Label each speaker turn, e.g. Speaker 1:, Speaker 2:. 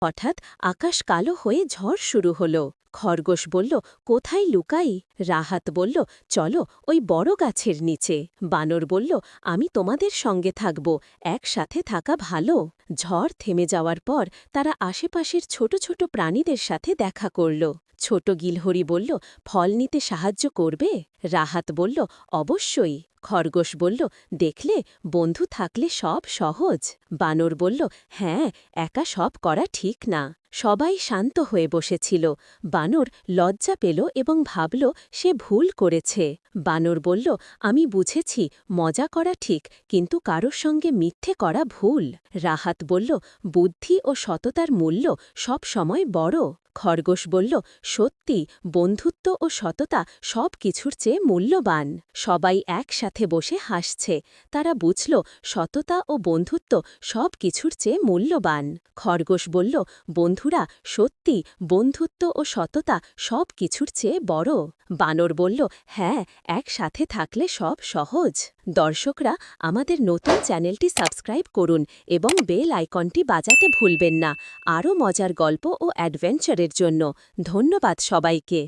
Speaker 1: হঠাৎ আকাশ কালো হয়ে ঝড় শুরু হলো। খরগোশ বলল, কোথায় লুকাই? রাহাত বলল, চলো ওই বড় গাছের নিচে। বানর বলল, আমি তোমাদের সঙ্গে থাকব, একসাথে থাকা ভালো। ঝড় থেমে যাওয়ার পর তারা আশেপাশের ছোট ছোট প্রাণীদের সাথে দেখা করল। ছোট গিলহরি বলল, ফল নিতে সাহায্য করবে? রাহাত বলল, অবশ্যই। খরগোশ বলল, দেখলে, বন্ধু থাকলে সব সহজ। বানর বলল, হ্যাঁ, একা সব করা ঠিক না। সবাই শান্ত হয়ে বসেছিল। বানর লজ্জা পেল এবং ভাবল সে ভুল করেছে। বানর বলল, আমি বুঝেছি, মজা করা ঠিক, কিন্তু কারোর সঙ্গে মিথ্যে করা ভুল। রাহাত বলল, বুদ্ধি ও সততার মূল্য সব সময় বড়। খরগোশ বলল, সত্যি, বন্ধুত্ব ও সততা সব কিছুর চেয়ে মূল্যবান। সবাই একসাথে বসে হাসছে। তারা বুঝল সততা ও বন্ধুত্ব সব কিছুর চেয়ে মূল্যবান। খরগোশ বলল, বন্ধুরা, সত্যি, বন্ধুত্ব ও সততা সব কিছুর চেয়ে বড়। বানর বলল, হ্যাঁ, একসাথে থাকলে সব সহজ। দর্শকরা, আমাদের নতুন চ্যানেলটি সাবস্ক্রাইব করুন এবং বেল আইকনটি বাজাতে ভুলবেন না, আরও মজার গল্প ও অ্যাডভেঞ্চারের জন্য। ধন্যবাদ সবাইকে।